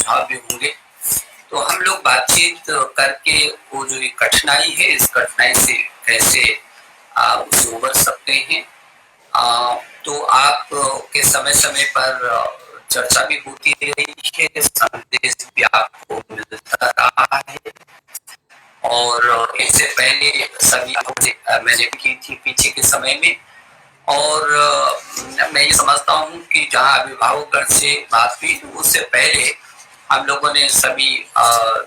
सुझाव भी होंगे। तो हम लोग बातचीत करके वो जो ये कठिनाई है, इस कठिनाई से कैसे उससे उबर सकते हैं। तो आप के समय-समय पर चर्चा भी होती रही है, संदेश भी आपको मिलता रहा है और इससे पहले सभी मैंने की थी पीछे के समय में। और मैं ये समझता हूँ कि जहाँ अभिभावकगण से बात हुई उससे पहले हम लोगों ने सभी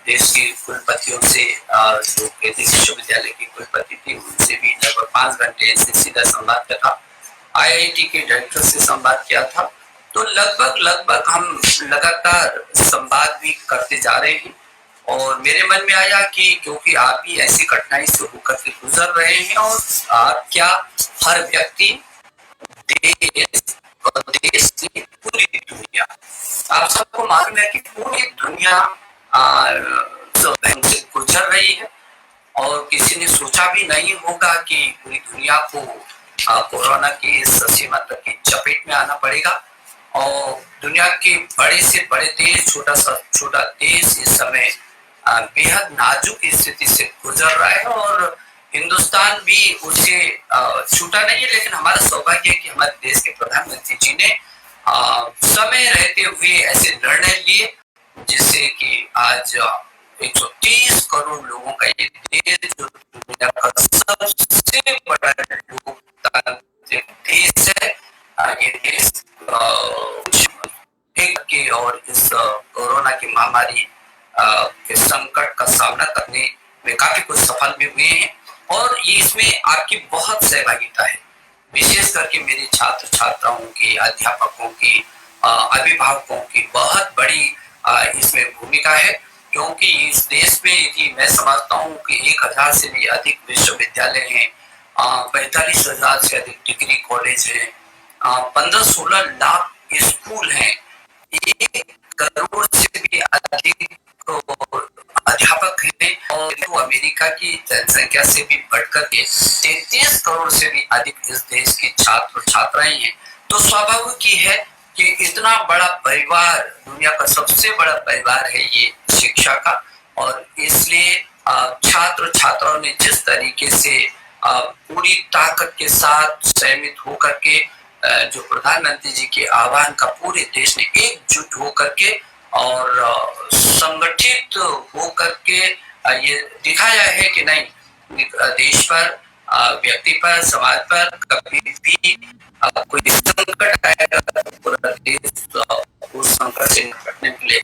देश के कुलपतियों से, जो केंद्रीय विश्वविद्यालय के कुलपति थे उनसे भी लगभग 5 घंटे ऐसे सीधा संवाद किया था। आईआईटी के डायरेक्टर से संवाद किया था। तो लगभग हम लगातार संवाद भी करते जा रहे हैं और मेरे मन में आया कि क्योंकि आप भी ऐसी कठिनाई से होकर के गुजर रहे हैं और आप क्या हर व्यक्ति, देश और देश की पूरी दुनिया, आप सबको मालूम है कि पूरी दुनिया से गुजर रही है और किसी ने सोचा भी नहीं होगा कि पूरी दुनिया को कोरोना की इस मतलब की चपेट में आना पड़ेगा और दुनिया के बड़े से बड़े देश, छोटा देश इस समय बेहद नाजुक स्थिति से गुजर रहा है और हिंदुस्तान भी उसे छूटा नहीं है। लेकिन हमारा सौभाग्य है कि हमारे देश के प्रधानमंत्री जी ने समय रहते हुए ऐसे निर्णय लिए जिससे कि आज 130 करोड़ लोगों का ये देश, जो दुनिया का सबसे बड़ा लोकतांत्रिक देश है, ये देश के और इस कोरोना की महामारी के संकट का सामना करने में काफी कुछ सफल भी हुए हैं और ये इसमें आपकी बहुत सहभागिता है, विशेष करके मेरे छात्र छात्राओं की, अध्यापकों की, अभिभावकों की बहुत बड़ी इसमें भूमिका है। क्योंकि इस देश में यदि मैं समझता हूँ कि 1000 से भी अधिक विश्वविद्यालय हैं, 45,000 से अधिक डिग्री कॉलेज हैं, 15-16 लाख स्कूल हैं, 1 करोड़ से भी अधिक अध्यापक हैं और तो अमेरिका की जनसंख्या से भी बढ़कर के 33 करोड़ से भी अधिक इस देश के छात्र छात्राएं हैं। तो स्वाभाविक ही है कि इतना बड़ा परिवार, दुनिया का सबसे बड़ा परिवार है ये शिक्षा का और इसलिए छात्र छात्राओं ने जिस तरीके से पूरी ताकत के साथ सहमित होकर के जो प्रधानमंत्री जी के आह्वान का पूरे देश ने एकजुट होकर के और संगठित होकर के ये दिखाया है कि नहीं, देश पर, व्यक्ति पर, समाज पर कभी भी कोई संकट आएगा तो पूरा देश उस संकट से निपटने के लिए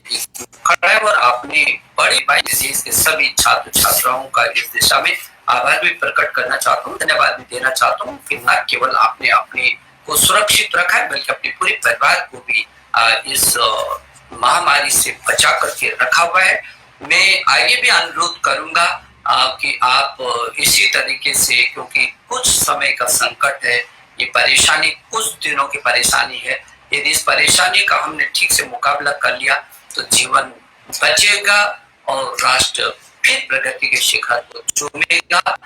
खड़ा है। और आपने बड़ी देश के सभी छात्र छात्राओं का इस दिशा में आभार भी प्रकट करना चाहता हूँ, धन्यवाद भी देना चाहता हूँ कि न केवल आपने अपने को सुरक्षित रखा है बल्कि अपने पूरे परिवार को भी इस महामारी से बचा करके रखा हुआ है। मैं आगे भी अनुरोध करूंगा कि आप इसी तरीके से, क्योंकि कुछ समय का संकट है, ये परेशानी कुछ दिनों की परेशानी है, यदि इस परेशानी का हमने ठीक से मुकाबला कर लिया तो जीवन बचेगा और राष्ट्र फिर प्रगति के शिखर को चूमेगा।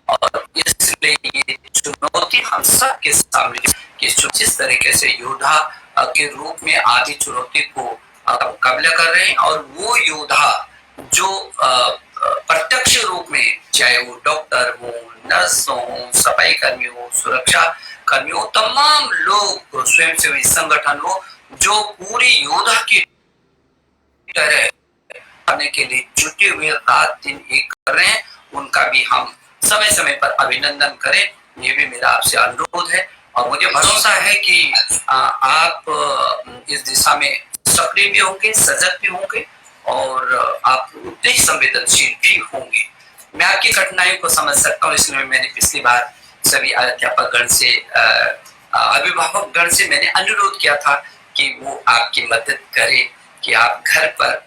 और इसलिए ये चुनौती हम सब के सामने कि जिस तरीके से योद्धा के रूप में आदि चुनौती को मुकाबला कर रहे हैं और वो योद्धा जो प्रत्यक्ष रूप में, चाहे वो डॉक्टर हो, नर्स हो, सफाई कर्मी हो, सुरक्षा कर्मी हो, तमाम लोग, स्वयंसेवी संगठन हो, जो पूरी योद्धा की तरह करने के लिए जुटे हुए रात दिन एक कर रहे हैं, उनका भी हम समय समय पर अभिनंदन करें, ये भी मेरा आपसे अनुरोध है। और मुझे भरोसा है कि आप इस दिशा में सक्रिय भी होंगे, सजग भी होंगे और आप उतने ही संवेदनशील भी होंगे। मैं आपकी कठिनाइयों को समझ सकता हूँ, इसलिए मैंने पिछली बार सभी अध्यापक गण से, अभिभावक गण से मैंने अनुरोध किया था कि वो आपकी मदद करें कि आप घर पर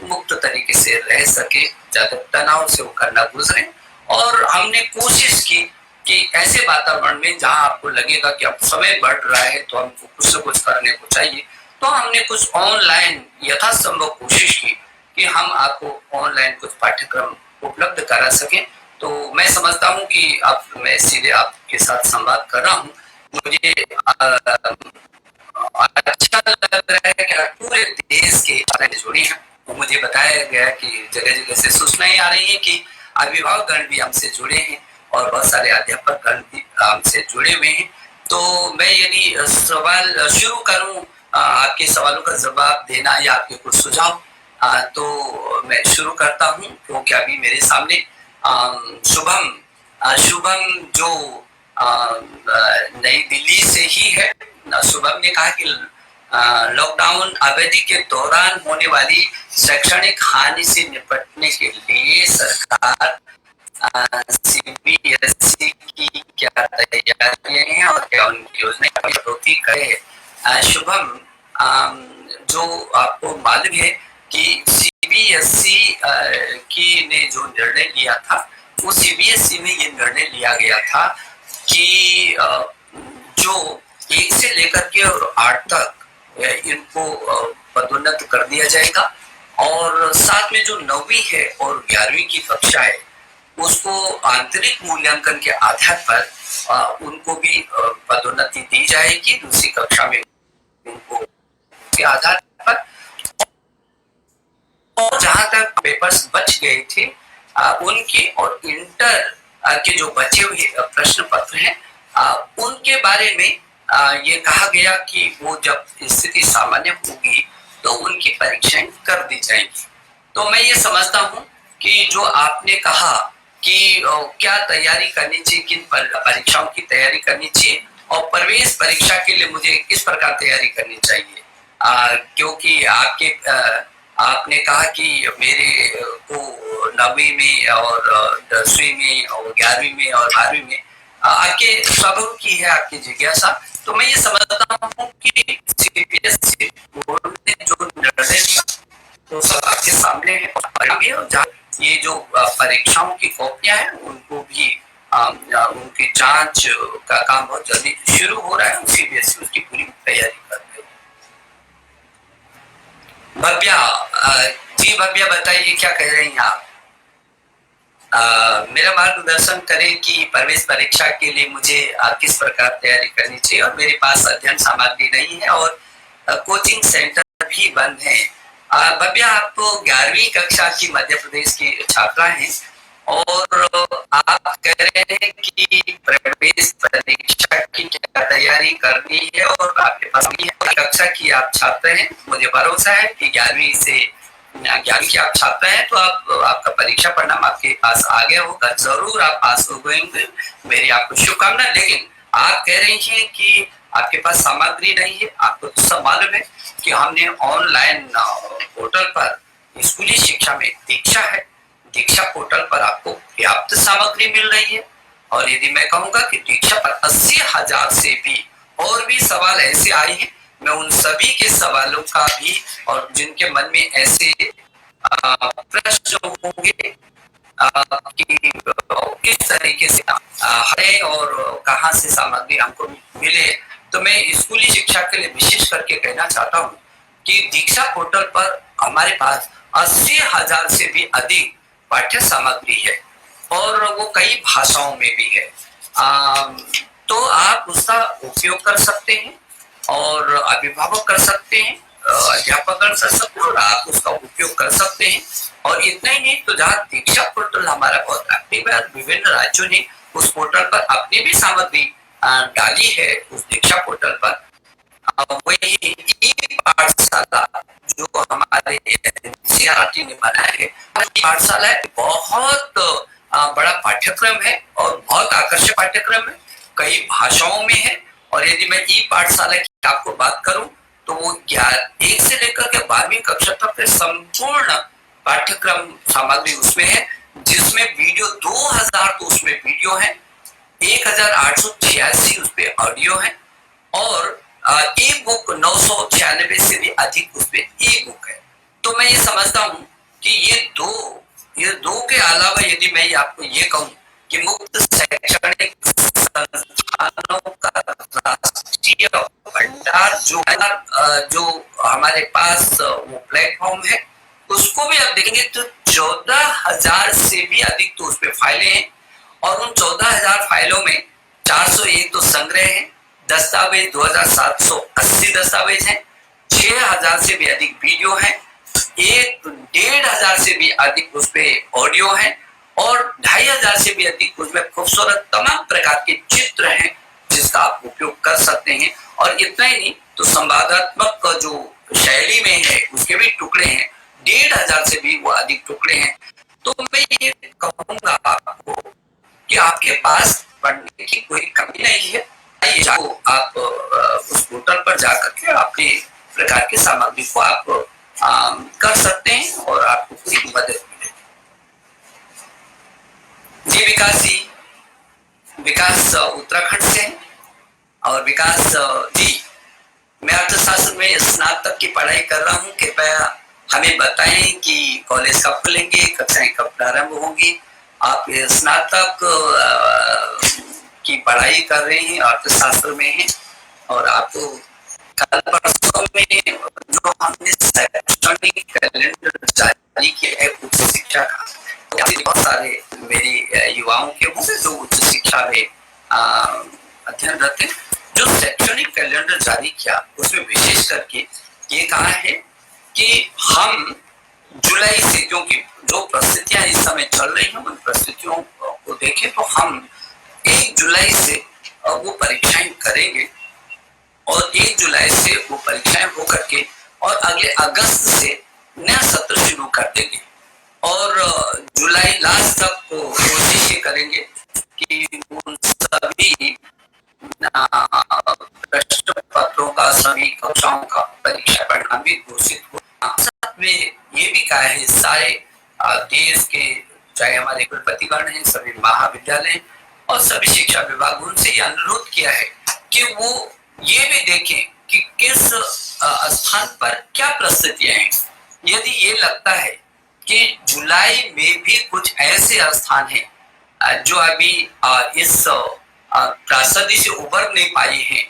मुक्त तरीके से रह सके, ज्यादा तनाव से होकर न गुजरें। और हमने कोशिश की कि ऐसे वातावरण में जहां आपको लगेगा कि अब समय बढ़ रहा है तो हमको कुछ न कुछ करने को चाहिए, तो हमने कुछ ऑनलाइन यथासंभव कोशिश की कि हम आपको ऑनलाइन कुछ पाठ्यक्रम उपलब्ध करा सकें। तो मैं समझता हूं कि अब मैं सीधे आपके साथ संवाद कर रहा हूं, मुझे अच्छा लग रहा है कि पूरे देश के छात्र जुड़े हैं। तो मुझे बताया गया कि जगह जगह से सूचनाएं आ रही है कि अभिभावक गण भी हमसे जुड़े हैं और बहुत सारे अध्यापक गण भी हमसे जुड़े हुए हैं। तो मैं यदि सवाल शुरू करूं आपके सवालों का जवाब देना या आपके कुछ सुझाव, तो मैं शुरू करता हूं क्योंकि अभी मेरे सामने शुभम जो नई दिल्ली से ही है। शुभम ने कहा कि लॉकडाउन अवधि के दौरान होने वाली शैक्षणिक हानि से निपटने के लिए सरकार सीबीएसई की क्या तैयारियां हैं और क्या उनकी योजना कटौती करे। शुभम, जो आपको मालूम है कि सीबीएसई की ने जो निर्णय लिया था, वो सीबीएसई में ये निर्णय लिया गया था कि जो 1 से लेकर के और 8 तक इनको पदोन्नत कर दिया जाएगा और साथ में जो 9वीं है और 11वीं की कक्षा है उसको आंतरिक मूल्यांकन के आधार पर उनको भी पदोन्नति दी जाएगी दूसरी कक्षा में उनको के आधार पर। और जहां तक पेपर्स बच गए थे उनके और इंटर के जो बचे हुए प्रश्न पत्र हैं उनके बारे में ये कहा गया कि वो जब स्थिति सामान्य होगी तो उनकी परीक्षाएं कर दी जाएंगी। तो मैं ये समझता हूँ कि जो आपने कहा कि क्या तैयारी करनी चाहिए, किन परीक्षाओं की तैयारी करनी चाहिए और प्रवेश परीक्षा के लिए मुझे किस प्रकार तैयारी करनी चाहिए, क्योंकि आपने कहा कि मेरे को 9वीं में और 10वीं में और 11वीं में और 12वीं में आपके स्वाभाविक की है आपकी जिज्ञासा। तो मैं ये समझता हूँ कि सीबीएसई बोर्ड ने जो निर्णय लिया तो सब आपके सामने है और जहाँ ये जो परीक्षाओं की कॉपियां हैं उनको भी उनकी जांच का काम बहुत जल्दी शुरू हो रहा है। सीबीएसई उसकी पूरी तैयारी कर रही है। भव्या, जी भव्या बताइए क्या कह रही हैं आप? मेरा मार्गदर्शन करें कि प्रवेश परीक्षा के लिए मुझे किस प्रकार तैयारी करनी चाहिए और मेरे पास अध्ययन सामग्री नहीं है और कोचिंग सेंटर भी बंद है। भव्या, आप 11वीं कक्षा की मध्य प्रदेश की छात्रा हैं और आप कह रहे हैं कि प्रवेश परीक्षा की क्या तैयारी करनी है और आपके पास कक्षा की आप छात्र हैं। मुझे भरोसा है कि 11वीं की आप छात्र हैं तो आपका परीक्षा परिणाम आपके पास आ गया होगा, जरूर आप पास हो गएंगे, मेरी आपको शुभकामना। लेकिन आप कह रही हैं कि आपके पास सामग्री नहीं है। आपको तो सब मालूम है कि हमने ऑनलाइन पोर्टल पर स्कूली शिक्षा में दीक्षा है, दीक्षा पोर्टल पर आपको पर्याप्त सामग्री मिल रही है और यदि मैं कहूंगा कि दीक्षा पर 80,000 से भी और भी सवाल ऐसे आए हैं, मैं उन सभी के सवालों का भी और जिनके मन में ऐसे प्रश्न होंगे कि किस तरीके से है और कहाँ से सामग्री हमको मिले, तो मैं स्कूली शिक्षा के लिए विशेष करके कहना चाहता हूँ कि दीक्षा पोर्टल पर हमारे पास 80,000 से भी अधिक पाठ्य सामग्री है और वो कई भाषाओं में भी है। तो आप उसका उपयोग कर सकते हैं और अभिभावक कर सकते हैं, अध्यापक कर सकते हैं और आप उसका उपयोग कर सकते हैं। और इतना ही नहीं, तो जहाँ दीक्षा पोर्टल हमारा बहुत एक्टिव है, विभिन्न राज्यों ने उस पोर्टल पर अपनी भी सामग्री डाली है उस दीक्षा पोर्टल पर। वही ई पाठशाला जो हमारे एनसीईआरटी ने बनाया है, पाठशाला बहुत बड़ा पाठ्यक्रम है और बहुत आकर्षक पाठ्यक्रम है, कई भाषाओं में है। और यदि मैं ई पाठशाला की आपको बात करूं तो वो 1 से लेकर के 12वीं कक्षा तक के संपूर्ण पाठ्यक्रम सामग्री उसमें है, जिसमें वीडियो 2000 तो उसमें वीडियो है, 1886 उसपे ऑडियो है और ई बुक 996 से भी अधिक उसपे ई बुक है। तो मैं ये समझता हूँ कि ये दो के अलावा यदि मैं आपको ये कहूँ कि मुक्त शैक्षणिक संस्थानों का राष्ट्रीय भंडार जो हमारे पास वो प्लेटफॉर्म है, उसको भी आप देखेंगे तो 14,000 से भी अधिक तो उसपे फाइलें हैं और उन 14,000 फाइलों में 401 तो संग्रह है, दस्तावेज 2780 दस्तावेज हैं, 6000 से भी अधिक वीडियो हैं, 1,500 से भी अधिक उसपे ऑडियो है और 2500 से भी अधिक उसमें खूबसूरत तमाम प्रकार के चित्र हैं जिसका आप उपयोग कर सकते हैं। और इतना ही नहीं तो संवादात्मक जो शैली में है उसके भी टुकड़े हैं, 1,500 से भी वो अधिक टुकड़े हैं। तो मैं ये कहूंगा आपको कि आपके पास पढ़ने की कोई कमी नहीं है। आप उस पोर्टल पर जाकर के अपने प्रकार की सामग्री को आप कर सकते हैं और आपको पूरी मदद मिलेगी। जी विकास उत्तराखंड से है और विकास जी, मैं अर्थशास्त्र में स्नातक की पढ़ाई कर रहा हूँ। कृपया हमें बताएं कि कॉलेज कब खुलेंगे, कक्षाएं कब प्रारंभ होंगी। आप स्नातक की पढ़ाई कर रहे हैं, अर्थशास्त्र में हैं और आपको कल परसों में जो हमने शैक्षणिक कैलेंडर जारी किया है उच्च शिक्षा का, बहुत सारे मेरे युवाओं के होंगे जो उच्च शिक्षा में अध्ययनरत हैं। जो शैक्षणिक कैलेंडर जारी किया उसमें विशेष करके ये कहा है कि हम जुलाई से, क्योंकि जो परिस्थितियां इस समय चल रही हैं उन परिस्थितियों को देखें तो हम 1 जुलाई से वो परीक्षाएं करेंगे और 1 जुलाई से वो परीक्षाएं हो करके और अगले अगस्त से नया सत्र शुरू कर देंगे और जुलाई लास्ट तक कोशिश ये करेंगे कि उन सभी प्रश्न पत्रों का, सभी कक्षाओं का परीक्षा परिणाम भी घोषित हो। साथ में ये भी कहा है सारे देश के, चाहे हमारे कुलपतिगण हैं, सभी महाविद्यालय और सभी शिक्षा विभाग, उनसे ये अनुरोध किया है कि वो ये भी देखें कि किस स्थान पर क्या परिस्थितियां हैं। यदि ये लगता है कि जुलाई में भी कुछ ऐसे स्थान हैं जो अभी इस त्रासदी से उबर नहीं पाए हैं,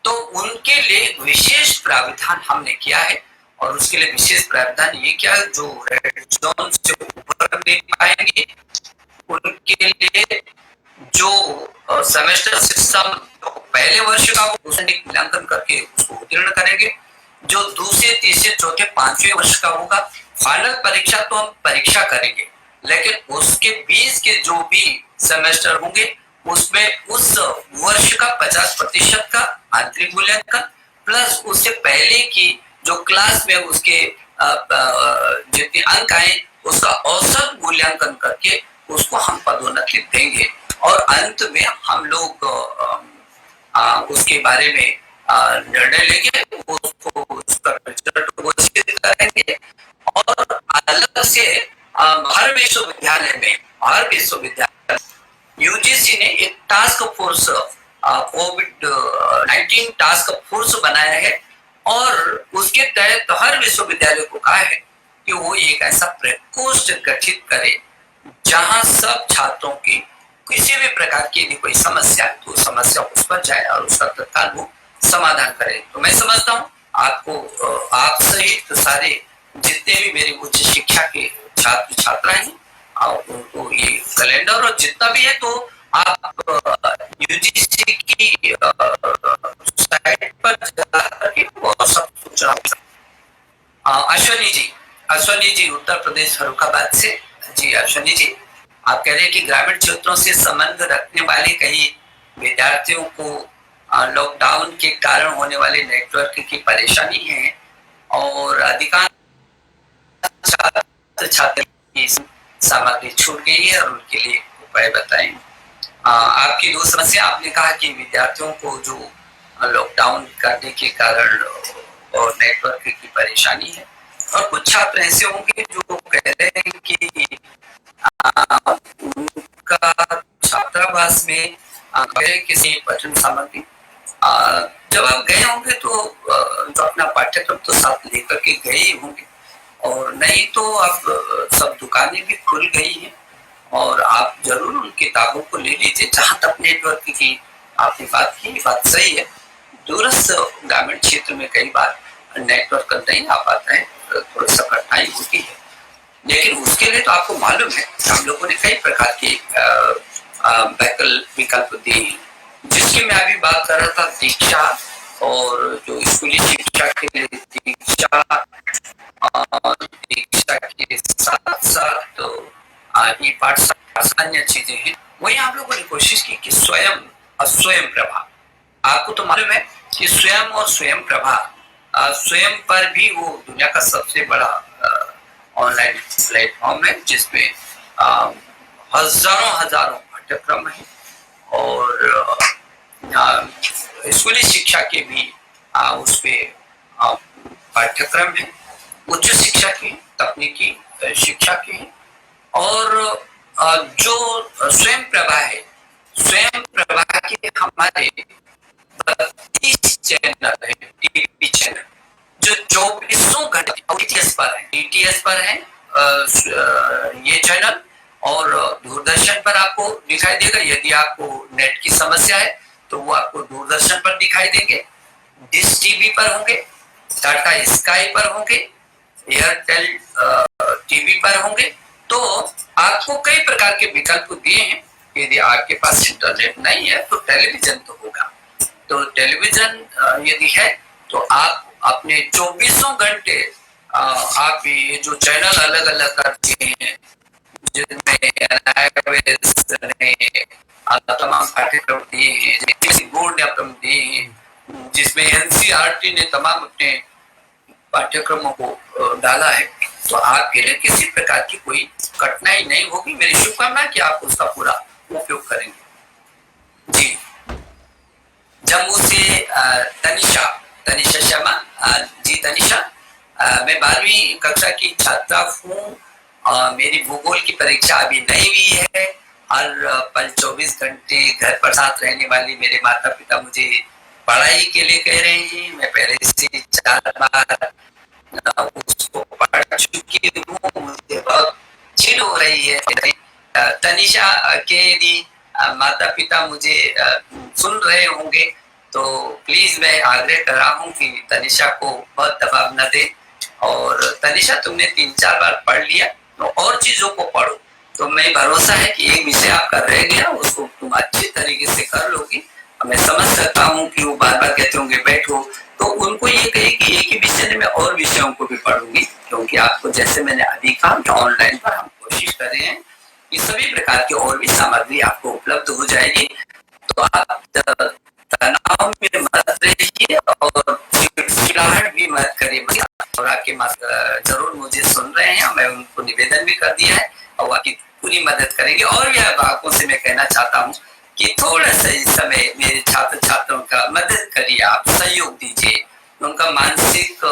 तो उनके लिए विशेष प्रावधान हमने किया है। और उसके लिए विशेष प्रावधान ये क्या है, जो रेड जोन से उबर नहीं पाएंगे उनके लिए जो सेमेस्टर सिस्टम पहले वर्ष का उसका मूल्यांकन करके उसको उत्तीर्ण करेंगे, जो दूसरे, तीसरे, चौथे, पांचवें वर्ष का होगा फाइनल परीक्षा तो हम परीक्षा करेंगे, लेकिन उसके बीच के जो भी सेमेस्टर होंगे उसमें उस वर्ष का 50% का आंतरिक मूल्यांकन प्लस उससे पहले की जो क्लास में उसके जितने अंक आए उसका औसत मूल्यांकन करके उसको हम पदोन्नति देंगे और अंत में हम लोग उसके बारे में निर्णय लेंगे, उसको उसका रिजल्ट घोषित करेंगे और अलग से हर विश्वविद्यालय यूजीसी ने एक टास्क फोर्स, कोविड-19 टास्क फोर्स बनाया है और उसके तहत हर विश्वविद्यालय को कहा है कि वो एक ऐसा प्रकोष्ठ गठित करे जहां सब छात्रों की किसी भी प्रकार की यदि कोई समस्या है तो समस्या उस पर जाए और उसका तत्काल वो समाधान करे। तो मैं समझता हूँ आपको, आप सहित सारे जितने भी मेरी उच्च शिक्षा के छात्र छात्राएं हैं उनको ये कैलेंडर और जितना भी है तो आप यूजीसी की साइट पर जाकर वो सब सूचना। अश्वनी जी उत्तर प्रदेश फर्रुखाबाद से। जी अश्वनी जी, आप कह रहे हैं कि ग्रामीण क्षेत्रों से संबंध रखने वाले कई विद्यार्थियों को लॉकडाउन के कारण होने वाले नेटवर्क की परेशानी है और अधिकांश छात्र छात्र की सामग्री छूट गई है और उनके लिए उपाय बताएं। आपकी दूसरी समस्या, आपने कहा कि विद्यार्थियों को जो लॉकडाउन करने के कारण और नेटवर्क की परेशानी है और कुछ छात्र ऐसे होंगे जो कह रहे हैं कि उनका छात्रावास में किसी पठन सामग्री, जब आप गए होंगे तो जो अपना पाठ्यक्रम तो साथ लेकर के गए ही होंगे और नहीं तो अब सब दुकानें भी खुल गई हैं और आप जरूर उन किताबों को ले लीजिए। जहां तक नेटवर्क की आपने बात की, बात सही है, दूरस्थ ग्रामीण क्षेत्र में कई बार नेटवर्क नहीं आ पाता है, थोड़ा सा कठिनाई होती है, लेकिन उसके लिए तो आपको मालूम है हम लोगों ने कई प्रकार के विकल्प दिए जिसकी मैं अभी बात कर रहा था, दीक्षा, और जो स्कूली शिक्षा के लिए दीक्षा, दीक्षा के साथ साथ तो ये पाठशाला अन्य चीजें हैं, वही आप लोगों ने कोशिश की कि स्वयं और स्वयं प्रभा। आपको तो मालूम है कि स्वयं और स्वयं प्रभा, स्वयं पर भी वो दुनिया का सबसे बड़ा ऑनलाइन प्लेटफॉर्म है, जिसमें हजारों हजारों पाठ्यक्रम है, और स्कूली शिक्षा के भी उस पे पाठ्यक्रम है, उच्च शिक्षा के, तकनीकी शिक्षा के, और जो स्वयं प्रभा है, स्वयं प्रभा के हमारे 32 चैनल है, टीवी चैनल, जो 24 घंटे डीटीएच पर है, डीटीएच पर है ये चैनल, और दूरदर्शन पर आपको दिखाई देगा। यदि आपको नेट की समस्या है तो वो आपको दूरदर्शन पर दिखाई देंगे, डिश टीवी पर होंगे, टाटा स्काई पर होंगे, एयरटेल टीवी पर होंगे। तो आपको कई प्रकार के विकल्प दिए हैं। यदि आपके पास इंटरनेट नहीं है तो टेलीविजन तो होगा, तो टेलीविजन यदि है तो आप अपने 24 घंटे आप ये जो चैनल अलग अलग कर दिए हैं, जिनमें तमाम पाठ्यक्रम दिए हैं, बोर्ड ने अपने दिए हैं, जिसमें एनसीईआरटी ने तमाम अपने पाठ्यक्रमों को डाला है, तो आपके लिए किसी प्रकार की कोई कठिनाई नहीं होगी। मेरी शुभकामना कि आप उसका पूरा उपयोग करेंगे। जी, जम्मू से तनिषा, तनिषा शर्मा। जी तनिषा, मैं 12वीं कक्षा की छात्रा हूँ। मेरी भूगोल की परीक्षा अभी नहीं हुई है। हर पल 24 घंटे घर पर साथ रहने वाली मेरे माता पिता मुझे पढ़ाई के लिए कह रहे हैं। मैं पहले से 4 बार उसको पढ़ चुकी हूँ, मुझे बहुत चिढ़ हो रही है। तनिषा के भी माता पिता मुझे सुन रहे होंगे, तो प्लीज मैं आग्रह कर रहा हूँ कि तनिषा को बहुत दबाव न दे। और तनिषा, तुमने 3-4 बार पढ़ लिया तो और चीजों को पढ़ो, तो मैं भरोसा है कि एक विषय आपका रह गया उसको तुम अच्छी तरीके से कर लोगी। मैं समझ सकता हूँ कि वो बार बार कहते होंगे बैठो, तो उनको ये कहे कि एक ही विषय में मैं और विषयों को भी पढ़ूंगी, क्योंकि आपको जैसे मैंने अभी कहा ऑनलाइन पर हम कोशिश कर रहे हैं कि सभी प्रकार की और भी सामग्री आपको उपलब्ध हो जाएगी। तो आप तनाव में मत रहिए और चिड़चिड़ाहट भी मत करिए। और आपके जरूर मुझे सुन रहे हैं, मैं उनको निवेदन भी कर दिया है और आपकी पूरी मदद करेंगे। और यह बातों से मैं कहना चाहता हूँ कि थोड़ा सा इस समय मेरे छात्र छात्राओं का मदद करिए, आप सहयोग दीजिए, उनका मानसिक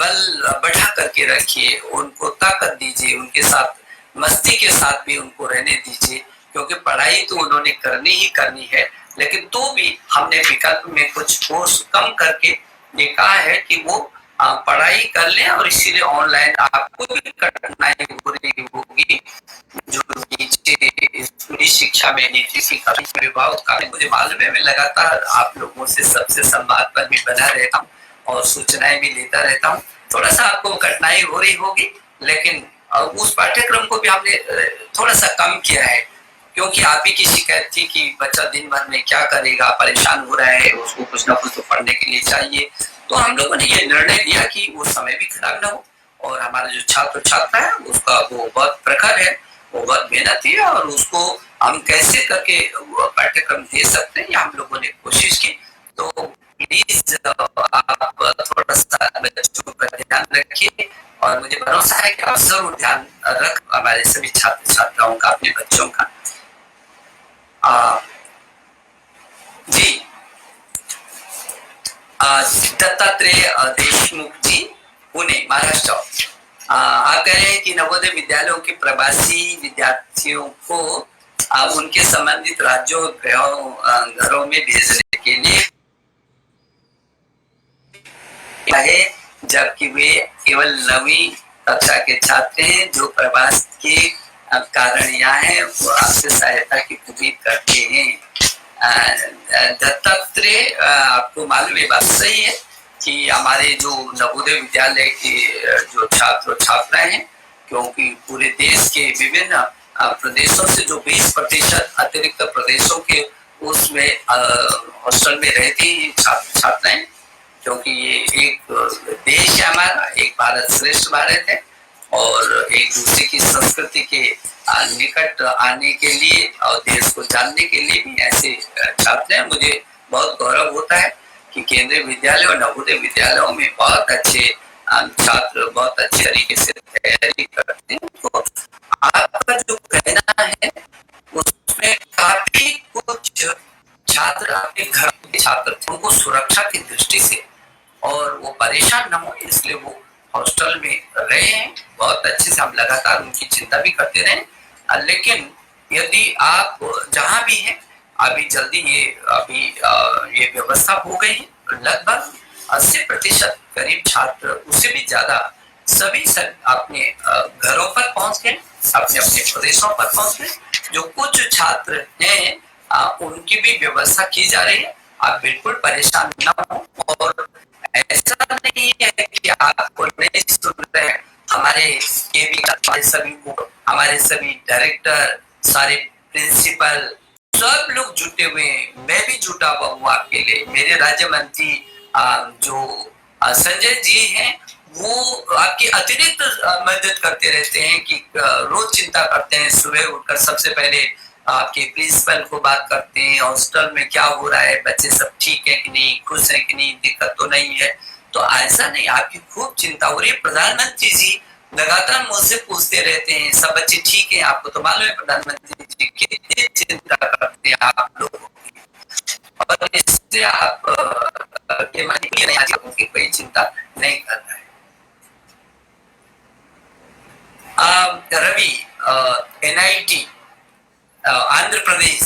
बल बढ़ा करके रखिए, उनको ताकत दीजिए, उनके साथ मस्ती के साथ भी उनको रहने दीजिए, क्योंकि पढ़ाई तो उन्होंने करनी ही करनी है। लेकिन तो भी हमने विकल्प में कुछ कोर्स कम करके ये कहा है कि वो पढ़ाई कर लें, और इसीलिए ऑनलाइन आपको भी कठिनाई हो रही होगी। जो नीचे स्कूली शिक्षा में नीति की विभाग का मुझे मालूम है, मैं लगातार आप लोगों से सबसे संवाद पर भी बना रहता हूँ और सूचनाएं भी लेता रहता हूँ। थोड़ा सा आपको कठिनाई हो रही होगी, लेकिन उस पाठ्यक्रम को भी हमने थोड़ा सा कम किया है, क्योंकि आप ही की शिकायत थी कि बच्चा दिन भर में क्या करेगा, परेशान हो रहा है, उसको कुछ ना कुछ तो पढ़ने के लिए चाहिए। तो हम लोगों ने ये निर्णय लिया कि वो समय भी खराब ना हो, और हमारा जो छात्र छात्रा है उसका वो बहुत प्रखर है, वो बहुत मेहनती है, और उसको हम कैसे करके पाठ्यक्रम दे सकते हैं, हम लोगों ने कोशिश की। तो प्लीज आप थोड़ा सा बच्चों का ध्यान रखिए, और मुझे भरोसा है कि आप जरूर ध्यान रख हमारे सभी छात्र छात्राओं का, अपने बच्चों का। जी, दत्तात्रेय देशमुख जी, पुणे, महाराष्ट्र। आप कह रहे हैं कि नवोदय विद्यालयों के प्रवासी विद्यार्थियों को उनके संबंधित राज्यों घरों में भेजने के लिए है, जबकि वे केवल 9वीं कक्षा के छात्र हैं जो प्रवास के कारण यहाँ है, वो आपसे सहायता की उम्मीद करते हैं। दत्तात्रेय, आपको मालूम है, बात सही है कि हमारे जो नवोदय विद्यालय के जो छात्र छात्राएं हैं, क्योंकि पूरे देश के विभिन्न प्रदेशों से जो 20% अतिरिक्त प्रदेशों के उसमें हॉस्टल में रहती छात्र छात्राएं, क्योंकि ये एक देश है हमारा, एक भारत श्रेष्ठ भारत है और एक दूसरे की संस्कृति के निकट आने के लिए और देश को जानने के लिए भी ऐसे छात्र हैं। मुझे बहुत गौरव होता है कि केंद्रीय विद्यालय और नवोदय विद्यालयों में बहुत अच्छे छात्र बहुत अच्छे तरीके से तैयारी करते हैं। तो आपका जो कहना है उसमें काफी कुछ छात्र अपने घर के छात्र थे, उनको सुरक्षा की दृष्टि से और वो परेशान न हो इसलिए वो हॉस्टल में रहे हैं। बहुत अच्छे से हम लगातार उनकी चिंता भी करते रहे। लेकिन यदि आप जहाँ भी हैं अभी जल्दी ये व्यवस्था हो गई है, लगभग 80% करीब छात्र उससे भी ज्यादा सभी अपने घरों पर पहुंच गए, अपने अपने प्रदेशों पर पहुंच गए। जो कुछ छात्र हैं उनकी भी व्यवस्था की जा रही है। आप बिल्कुल परेशान न हो और ऐसा नहीं है कि आपको नहीं सुन रहे हैं। हमारे हमारे सभी डायरेक्टर, सारे प्रिंसिपल, सब लोग जुटे हुए हैं। मैं भी जुटा हुआ हूँ आपके लिए। मेरे राज्य मंत्री जो संजय जी हैं वो आपकी अतिरिक्त मदद करते रहते हैं कि रोज चिंता करते हैं। सुबह उठकर सबसे पहले आपके प्रिंसिपल को बात करते हैं, हॉस्टल में क्या हो रहा है, बच्चे सब ठीक है कि नहीं, खुश है कि नहीं, दिक्कत तो नहीं है। तो ऐसा नहीं, आपकी खूब चिंता हो रही है। प्रधानमंत्री जी लगातार मुझसे पूछते रहते हैं सब बच्चे ठीक है। आपको तो मालूम है प्रधानमंत्री जी कितनी चिंता करते हैं आप लोगों की, और इससे आप के मन में नहीं आती उनकी कोई चिंता नहीं करना है। रवि, NIT आंध्र प्रदेश।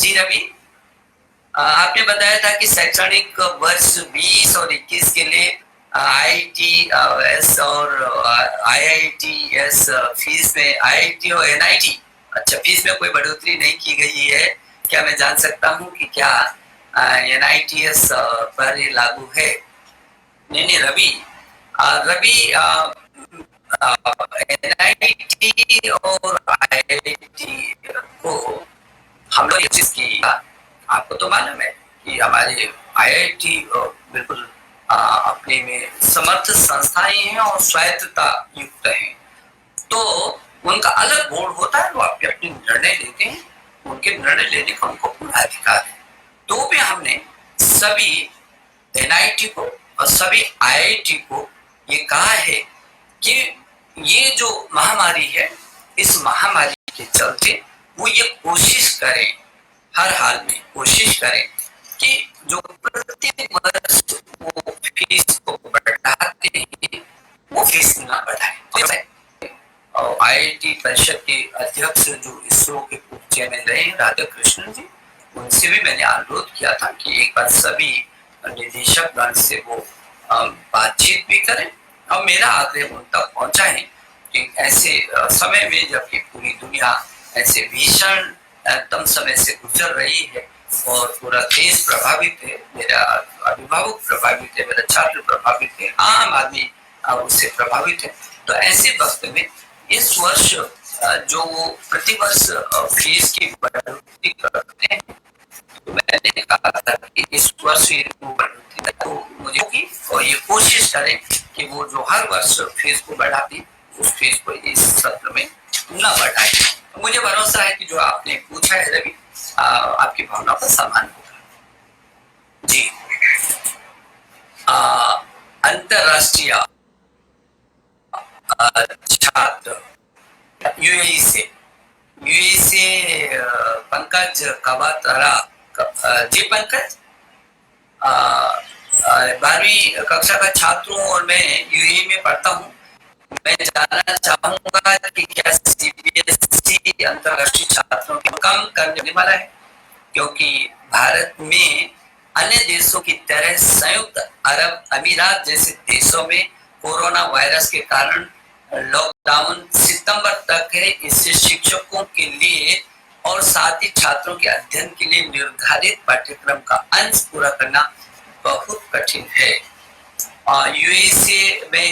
जी रवि, आपने बताया था कि शैक्षणिक वर्ष 20 और 21 के लिए IITS और IITS फीस में IIT और NIT, अच्छा फीस में कोई बढ़ोतरी नहीं की गई है क्या? मैं जान सकता हूँ कि क्या NITS पर ये लागू है? नहीं नहीं रवि, रवि NIT और IIT को हम लोग चीज की, आपको तो मालूम है कि हमारे IIT बिल्कुल अपने में समर्थ संस्थाएं हैं और स्वायत्तता युक्त हैं। तो उनका अलग बोर्ड होता है, वो अपने अपने निर्णय लेते हैं, उनके निर्णय लेने का उनको पूरा अधिकार है। तो भी हमने सभी NIT को और सभी IIT को ये कहा है कि ये जो महामारी है, इस महामारी के चलते वो ये कोशिश करें, हर हाल में कोशिश करें कि जो प्रत्येक वर्ष वो फीस को बढ़ाते हैं वो फीस ना बढ़ाए। और IIT परिषद के अध्यक्ष जो इसरो के पूर्व चेयरमैन रहे राधा कृष्णन जी, उनसे भी मैंने अनुरोध किया था कि एक बार सभी निदेशक गण से वो बातचीत भी करें और मेरा आग्रह उन तक पहुंचा है कि ऐसे समय में जबकि पूरी दुनिया ऐसे भीषण तम समय से गुजर रही है और पूरा देश प्रभावित है, मेरा अभिभावक प्रभावित है, मेरा छात्र प्रभावित है, आम आदमी उससे प्रभावित है। तो ऐसे वक्त में इस वर्ष जो प्रतिवर्ष फीस की बढ़ोतरी करते हैं, तो मैंने कहा था कि इस वर्ष ये बढ़ोतरी तो मुझे होगी और ये कोशिश करें कि वो जो हर वर्ष फीस को बढ़ाती उस फीस को इस सत्र में न बढ़ाए। तो मुझे भरोसा है कि जो आपने पूछा है रवि, आपकी भावना का सम्मान होगा। जी, अंतरराष्ट्रीय छात्र UAE से पंकज कवातरा। जी पंकज, 12वीं कक्षा का छात्र हूँ और मैं UAE में पढ़ता हूँ। मैं जानना चाहूंगा कि क्या CBSE अंतरराष्ट्रीय छात्रों को कम करने वाला है, क्योंकि भारत में अन्य देशों की तरह संयुक्त अरब अमीरात जैसे देशों में कोरोना वायरस के कारण लॉकडाउन सितंबर तक है। इससे शिक्षकों के लिए और साथ ही छात्रों के अध्ययन के लिए निर्धारित पाठ्यक्रम का अंश पूरा करना बहुत कठिन है। UAE से मैं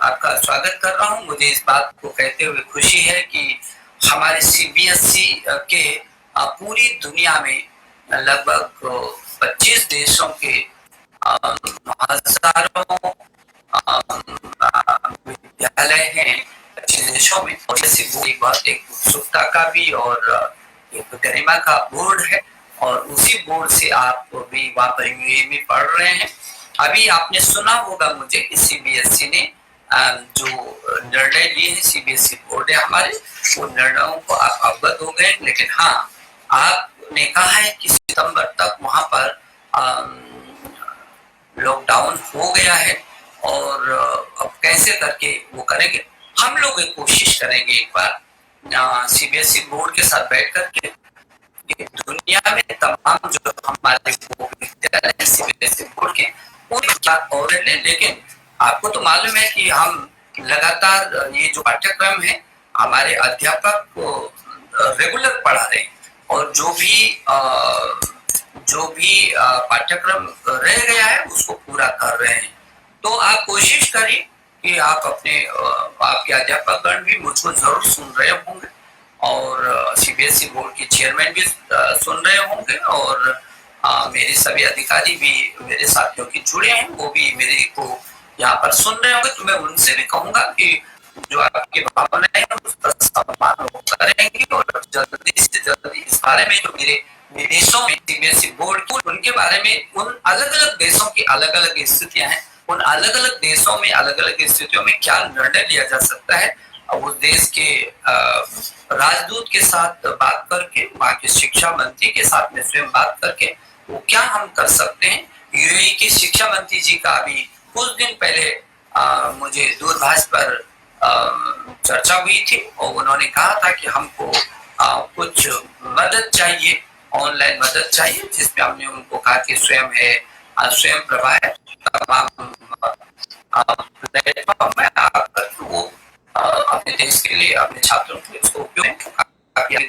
आपका स्वागत कर रहा हूं। मुझे इस बात को कहते हुए खुशी है कि हमारे सीबीएसई के पूरी दुनिया में लगभग 25 देशों के हजारों विद्यालय हैं अच्छे देशों में। और जैसे वो एक बहुत एक उत्सुकता का भी और एक गरिमा का बोर्ड है, और उसी बोर्ड से आप भी वहाँ पर यूए में पढ़ रहे हैं। अभी आपने सुना होगा मुझे कि सीबीएसई ने जो निर्णय लिए हैं, सीबीएसई बोर्ड है हमारे, वो निर्णयों को आप अवगत हो गए। लेकिन हाँ, आपने कहा है कि सितंबर तक वहाँ पर लॉकडाउन हो गया है, और अब कैसे करके वो करेंगे। हम लोग एक कोशिश करेंगे एक बार सीबीएसई बोर्ड के साथ बैठ करके दुनिया में तमाम जो हमारे विद्यालय सीबीएसई बोर्ड के उनकी क्या और ले। लेकिन आपको तो मालूम है कि हम लगातार ये जो पाठ्यक्रम है हमारे अध्यापक को रेगुलर पढ़ा रहे हैं, और जो भी पाठ्यक्रम रह गया है उसको पूरा कर रहे हैं। तो आप कोशिश करिए कि आप अपने आपके अध्यापक गण भी मुझको जरूर सुन रहे होंगे, और सीबीएसई बोर्ड के चेयरमैन भी सुन रहे होंगे, और मेरे सभी अधिकारी भी मेरे साथियों की जुड़े हैं, वो भी मेरे को यहाँ पर सुन रहे होंगे। तो मैं उनसे भी कहूंगा कि जो आपकी भावनाएं हैं उसका सम्मान करेंगे, और जल्दी से जल्दी इस बारे में जो मेरे विदेशों में सीबीएसई बोर्ड उनके बारे में, उन अलग अलग देशों की अलग अलग स्थितियां हैं, उन अलग अलग देशों में अलग अलग स्थितियों में क्या निर्णय लिया जा सकता है, उस देश के राजदूत के साथ बात करके, वहाँ के शिक्षा मंत्री के साथ में स्वयं बात करके वो क्या हम कर सकते हैं। यूएई के शिक्षा मंत्री जी का अभी कुछ दिन पहले मुझे दूरभाष पर चर्चा हुई थी, और उन्होंने कहा था कि हमको कुछ मदद चाहिए, ऑनलाइन मदद चाहिए, जिसमें हमने उनको कहा कि स्वयं प्रभा है, तमाम प्लेटफॉर्म है, वो अपने देश के लिए, अपने छात्रों के लिए उसको उपयोग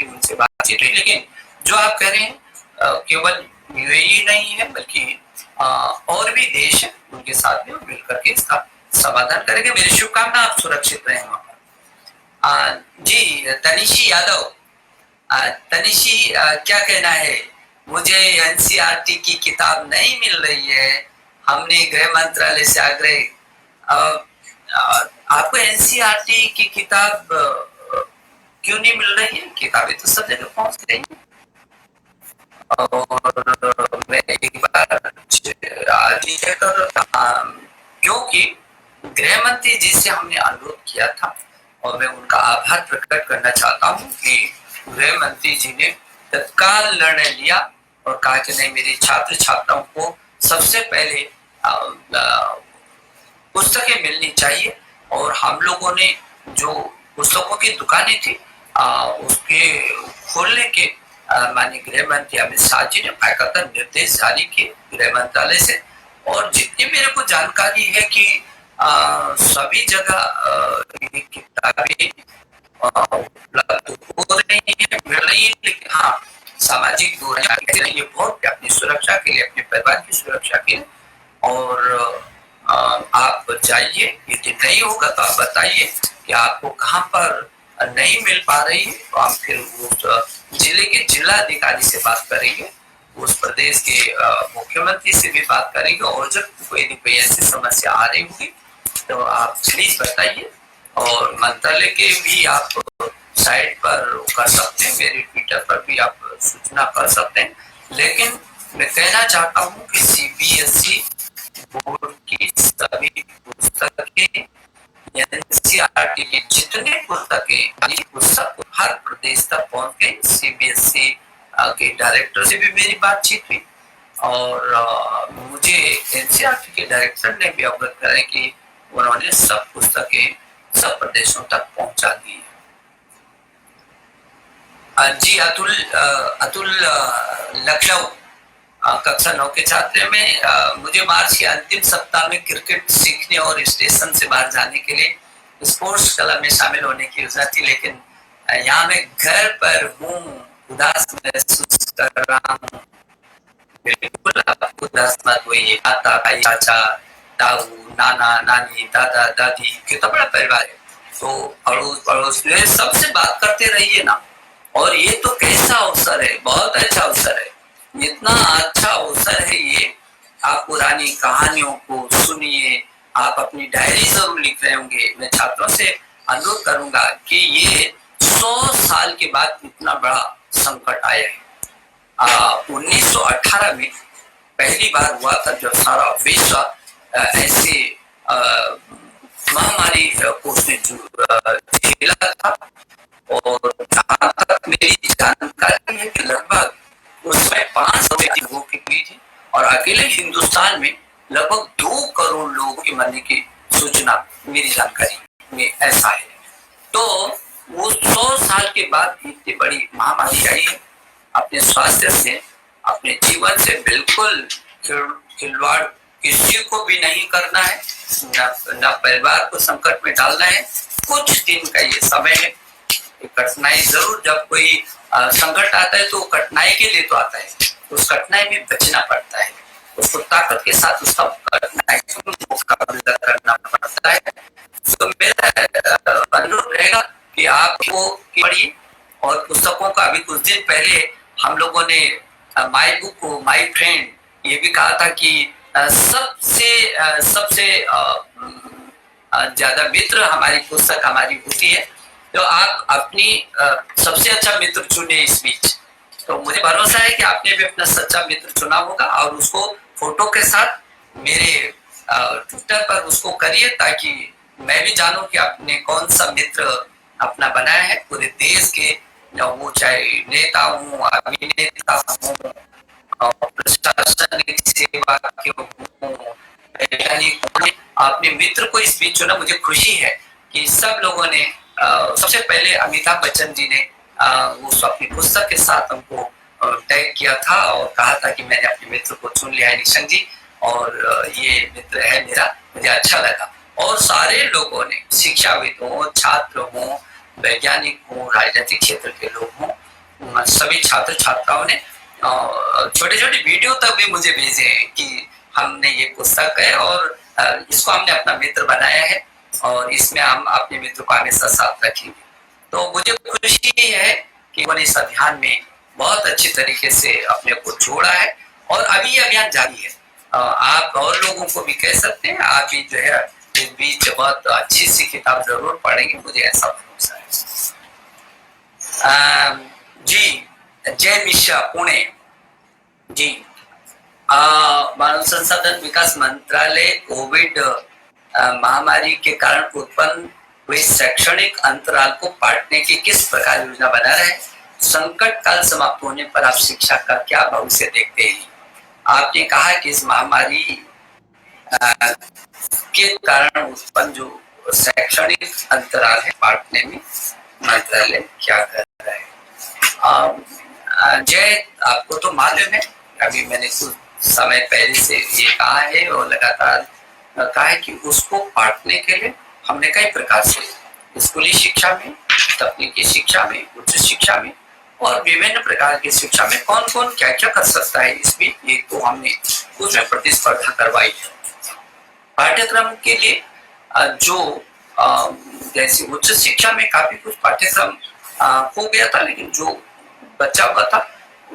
उनसे बातचीत हुई। लेकिन जो आप कह रहे हैं केवल यूएई नहीं है, बल्कि और भी देश है, उनके साथ में मिलकर के इसका समाधान करेंगे। मेरी शुभकामना, आप सुरक्षित रहें वहां पर। जी तनिशी यादव, तनिशी क्या कहना है? मुझे एनसीईआरटी की किताब नहीं मिल रही है, हमने गृह मंत्रालय से आग्रह। आपको एनसीईआरटी की किताब क्यों नहीं मिल रही है? किताबें तो सब जगह पहुंच रही है। और मैं एक बार आज ही क्योंकि गृह मंत्री जी से हमने अनुरोध किया था, और मैं उनका आभार प्रकट करना चाहता हूँ कि गृह मंत्री जी ने तत्काल निर्णय लिया और कहा कि नहीं, मेरे छात्र छात्राओं को सबसे पहले पुस्तकें मिलनी चाहिए। और हम लोगों ने जो पुस्तकों की दुकानें थी उसके खोलने के माननीय गृह मंत्री अमित शाह जी ने बाकायदा निर्देश जारी किए गृह मंत्रालय से। और जितनी मेरे को जानकारी है कि सभी जगह किताबें उपलब्ध हो रही है, मिल रही है। लेकिन हाँ, सामाजिक दूरी ये बहुत अपनी सुरक्षा के लिए, अपने परिवार की सुरक्षा के लिए। और आप जाइए, यदि नहीं होगा तो आप बताइए कि आपको कहाँ पर नहीं मिल पा रही है, तो हम फिर उस जिले के जिला अधिकारी से बात करेंगे, उस प्रदेश के मुख्यमंत्री से भी बात करेंगे। और जब कोई ऐसी समस्या आ रही होगी तो आप प्लीज बताइए। और मंत्रालय के भी आप साइट पर कर सकते हैं, मेरे ट्विटर पर भी आप सूचना कर सकते हैं। लेकिन मैं कहना चाहता हूँ कि सीबीएसई बोर्ड की सभी पुस्तकें, एनसीईआरटी की जितने पुस्तक हर प्रदेश तक पहुंच गए। सीबीएसई के डायरेक्टर से भी मेरी बातचीत हुई, और मुझे एनसीईआरटी के डायरेक्टर ने भी अवगत कराया कि उन्होंने सब पुस्तकें सब प्रदेशों तक पहुंचा दी है। जी अतुल लखनऊ कक्षा 9 के छात्र में मुझे मार्च के अंतिम सप्ताह में क्रिकेट सीखने और स्टेशन से बाहर जाने के लिए स्पोर्ट्स क्लब में शामिल होने की योजना थी। लेकिन यहाँ मैं घर पर हूँ, उदास महसूस कर रहा हूँ। बिल्कुल आपको उदास मत होइए। माता, भाई, चाचा, ताऊ, नाना, नानी, दादा, दादी, कितना बड़ा परिवार है। तो अड़ोस पड़ोस में सबसे बात करते रहिए ना। और ये तो कैसा अवसर है, बहुत अच्छा अवसर है, इतना अच्छा अवसर है ये। आप पुरानी कहानियों को सुनिए, आप अपनी डायरी जरूर लिख रहे होंगे। मैं छात्रों से अनुरोध करूंगा कि ये 100 साल के बाद इतना बड़ा संकट आया है। 1918 में पहली बार हुआ था जब सारा विश्व ऐसे महामारी को उसने झेला था। और जहाँ तक मेरी जानकारी है कि लगभग उसमें 500 लोगों की हुई थी और अकेले हिंदुस्तान में लगभग 2 करोड़ लोगों के मरने की सूचना मेरी जानकारी में ऐसा है। तो वो 100 साल के बाद इतनी बड़ी महामारी आई है। अपने स्वास्थ्य से, अपने जीवन से बिल्कुल खिलवाड़ किसी को भी नहीं करना है, न परिवार को संकट में डालना है। कुछ दिन का ये समय है। कठिनाई जरूर, जब कोई संकट आता है तो कठिनाई के लिए तो आता है, उस कठिनाई में बचना पड़ता है, उसको ताकत के साथ उसका कठिनाई का मुकाबला करना पड़ता है। तो मेरा अनुरोध रहेगा कि आपको पढ़िए। और पुस्तकों का अभी कुछ दिन पहले हम लोगों ने माई बुक माई फ्रेंड ये भी कहा था कि सबसे ज्यादा मित्र हमारी पुस्तक हमारी होती है। तो आप अपनी सबसे अच्छा मित्र चुने इस बीच। तो मुझे भरोसा है कि आपने भी अपना सच्चा मित्र चुना होगा और उसको फोटो के साथ मेरे ट्विटर पर उसको करिए, ताकि मैं भी जानूं कि आपने कौन सा मित्र अपना बनाया है पूरे देश के। वो चाहे नेता हूँ, अभिनेता हूँ, प्रशासनिक सेवा के हूँ, आपने मित्र को इस बीच चुना। मुझे खुशी है कि सब लोगों ने सबसे पहले अमिताभ बच्चन जी ने उस अपनी पुस्तक के साथ हमको टैग किया था और कहा था कि मैंने अपने मित्र को चुन लिया है निशंक जी, और ये मित्र है मेरा। मुझे अच्छा लगा। और सारे लोगों ने, शिक्षाविद हो, छात्र हो, वैज्ञानिक हो, राजनीतिक क्षेत्र के लोग हों, सभी छात्र छात्राओं ने छोटे छोटे वीडियो तक भी मुझे भेजे हैं कि हमने ये पुस्तक है और इसको हमने अपना मित्र बनाया है और इसमें हम अपने मित्र को हमेशा साथ रखेंगे। तो मुझे खुशी है कि उन्होंने इस अभियान में बहुत अच्छी तरीके से अपने को जोड़ा है और अभी ये अभियान जारी है। आप और लोगों को भी कह सकते हैं, आप भी जो है इस बीच बहुत अच्छी सी किताब जरूर पढ़ेंगे, मुझे ऐसा भरोसा है। जी, जय मिश्रा पुणे जी। मानव संसाधन विकास मंत्रालय कोविड महामारी के कारण उत्पन्न हुए शैक्षणिक अंतराल को पाटने की किस प्रकार योजना बना रहे हैं? संकट काल समाप्त होने पर आप शिक्षा का क्या भविष्य देखते हैं? आपने कहा कि इस महामारी के कारण उत्पन्न जो शैक्षणिक अंतराल है पाटने में मंत्रालय क्या कर रहा है? जय, आपको तो मालूम है, अभी मैंने कुछ समय पहले से ये कहा है और लगातार कहा है कि उसको पाटने के लिए हमने कई प्रकार से स्कूली शिक्षा में, तकनीकी शिक्षा में, उच्च शिक्षा में और विभिन्न प्रकार की शिक्षा में कौन कौन क्या क्या कर सकता है, इसमें एक तो हमने उसमें प्रतिस्पर्धा करवाई है। पाठ्यक्रम के लिए जो जैसे उच्च शिक्षा में काफी कुछ पाठ्यक्रम हो गया था, लेकिन जो बचा हुआ था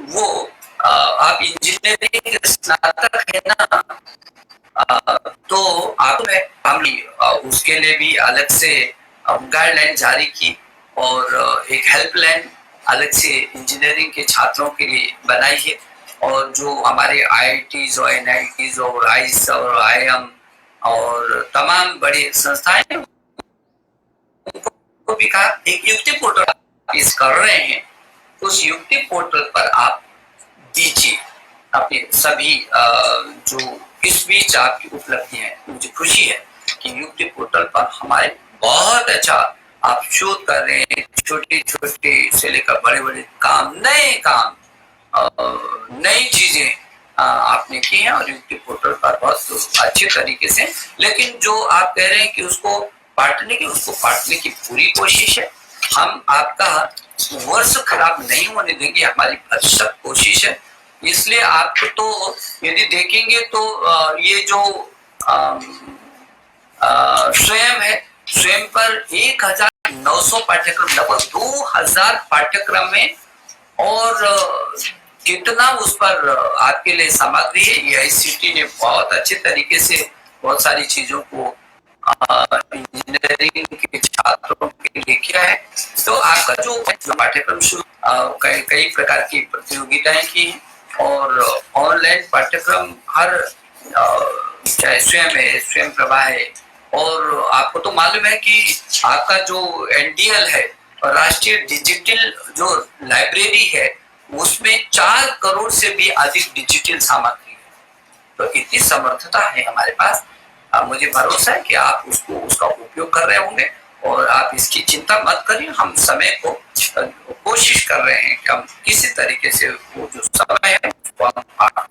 वो आप इंजीनियरिंग स्नातक है ना, तो आप हम उसके लिए भी अलग से गाइडलाइन जारी की और एक हेल्पलाइन अलग से इंजीनियरिंग के छात्रों के लिए बनाई है। और जो हमारे IITs और NITs और आइस और IIM और तमाम बड़ी संस्थाएं को भी कहा एक युक्ति पोर्टल इस कर रहे हैं, उस युक्ति पोर्टल पर आप दीजिए अपने सभी जो इस बीच आपकी उपलब्धियां हैं। मुझे खुशी है कि युक्ति पोर्टल पर हमारे बहुत अच्छा आप शोध कर रहे हैं, छोटे छोटे से लेकर बड़े बड़े काम, नए काम, नई चीजें आपने की हैं और युक्ति पोर्टल पर बहुत अच्छे तरीके से। लेकिन जो आप कह रहे हैं कि उसको पाटने की पूरी कोशिश है। हम आपका वर्ष खराब नहीं होने देंगे, हमारी भरसक कोशिश है। इसलिए आपको तो यदि देखेंगे तो ये जो स्वयं है स्वयं पर 1900 पाठ्यक्रम, लगभग 2000 पाठ्यक्रम में, और कितना उस पर आपके लिए सामग्री है। एआईसीटी ने बहुत अच्छे तरीके से बहुत सारी चीजों को इंजीनियरिंग के छात्रों के लिए किया है। तो आपका जो पाठ्यक्रम शुरू, कई प्रकार की प्रतियोगिताएं की, और ऑनलाइन पाठ्यक्रम हर चाहे स्वयं है, स्वयं प्रभा है, और आपको तो मालूम है कि आपका जो एनडीएल है, राष्ट्रीय डिजिटल जो लाइब्रेरी है, उसमें 4 करोड़ से भी अधिक डिजिटल सामग्री है। तो इतनी समर्थता है हमारे पास। मुझे भरोसा है कि आप उसका उपयोग कर रहे होंगे, और आप इसकी चिंता मत करिए। हम समय को कोशिश कर रहे हैं कि हम किसी तरीके से वो जो समय है उसको हम पार।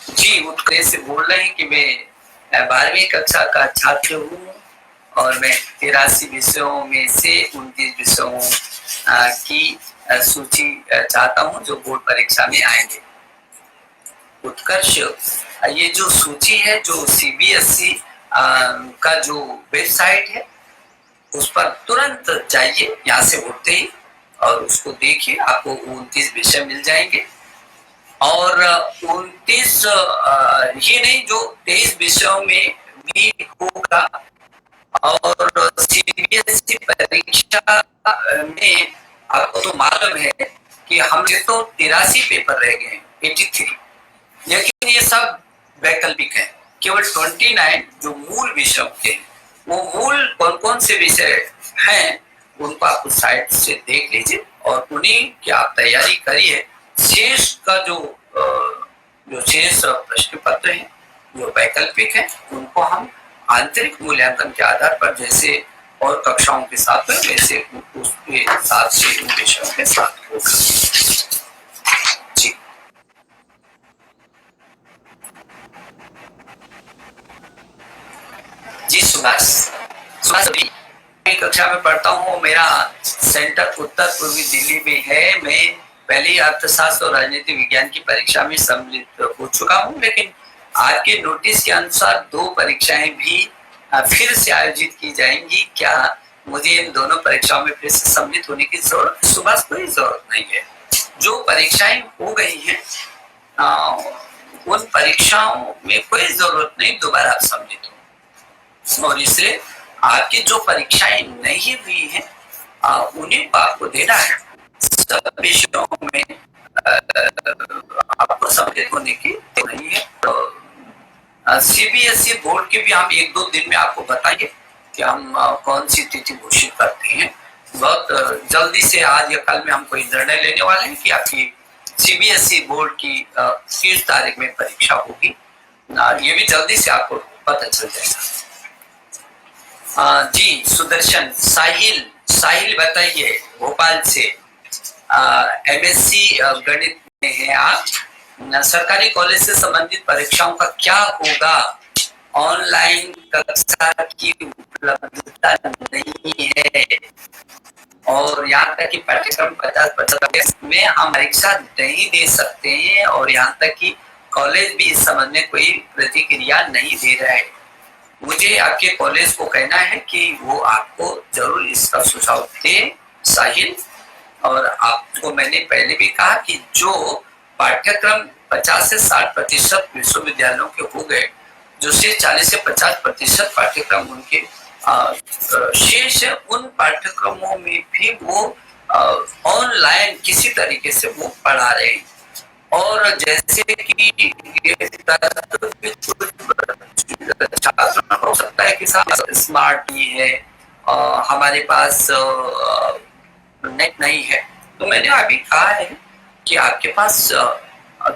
जी, उत्कर्ष से बोल रहे हैं कि मैं 12वीं कक्षा का छात्र हूँ, और मैं 83 विषयों में से 29 विषयों की सूची चाहता हूँ जो बोर्ड परीक्षा में आएंगे। उत्कर्ष, ये जो सूची है, जो सीबीएसई का जो वेबसाइट है, उस पर तुरंत जाइए यहाँ से उठते ही, और उसको देखिए, आपको 29 विषय मिल जाएंगे। और 29 ये नहीं, जो 23 विषयों में भी होगा। और सीबीएसई परीक्षा में आपको तो मालूम है कि हमसे तो 83 पेपर रह गए हैं, 83, लेकिन ये सब वैकल्पिक है। केवल 29 जो मूल विषयों के, वो मूल कौन कौन से विषय हैं उनको आप उस साइट से देख लीजिए, और उन्हीं की आप तैयारी करिए। शेष का जो शेष प्रश्न पत्र है, जो वैकल्पिक है, उनको हम आंतरिक मूल्यांकन के आधार पर, जैसे और कक्षाओं के साथ में, वैसे उसके साथ से विषयों के साथ होगा। जी जी, सुभाष सुभाष कक्षा में पढ़ता हूँ। मेरा सेंटर उत्तर पूर्वी दिल्ली में है। मैं पहले ही अर्थशास्त्र और राजनीति विज्ञान की परीक्षा में सम्मिलित हो चुका हूँ, लेकिन आज के नोटिस के अनुसार 2 परीक्षाएं भी फिर से आयोजित की जाएंगी। क्या मुझे इन दोनों परीक्षाओं में फिर से सम्मिलित होने की जरूरत? सुभाष, कोई जरूरत नहीं है। जो परीक्षाएं हो गई हैं, उन परीक्षाओं में कोई जरूरत नहीं दोबारा आप सम्मिलित हो। और इसलिए आपकी जो परीक्षाएं नहीं हुई हैं, उन्हें आपको देना है। सब विषयों में आपको सम्मिलित होने की नहीं है। तो सीबीएसई बोर्ड के भी हम 1-2 दिन में आपको बताएंगे कि हम कौन सी तिथि घोषित करते हैं। बहुत जल्दी से आज या कल में हम कोई निर्णय लेने वाले हैं कि आपकी सीबीएसई बोर्ड की किस तारीख में परीक्षा होगी। ये भी जल्दी से आपको पता चल जाएगा। जी, सुदर्शन, साहिल साहिल बताइए, भोपाल से एमएससी गणित में है आप। सरकारी कॉलेज से संबंधित परीक्षाओं का क्या होगा? ऑनलाइन कक्षा की उपलब्धता नहीं है, और यहाँ तक कि पाठ्यक्रम 50% में हम परीक्षा नहीं दे सकते हैं, और यहाँ तक कि कॉलेज भी इस संबंध में कोई प्रतिक्रिया नहीं दे रहा है। मुझे आपके कॉलेज को कहना है कि वो आपको जरूर इसका सुझाव दे, साहिल। और आपको मैंने पहले भी कहा कि जो पाठ्यक्रम 50 से 60% विश्वविद्यालयों के हो गए, जो से 40 से 50% पाठ्यक्रम उनके शेष है, उन पाठ्यक्रमों में भी वो ऑनलाइन किसी तरीके से वो पढ़ा रहे हैं। और जैसे कि छात्र हो सकता है कि स्मार्ट नहीं है, हमारे पास नेट नहीं है, तो मैंने अभी कहा है कि आपके पास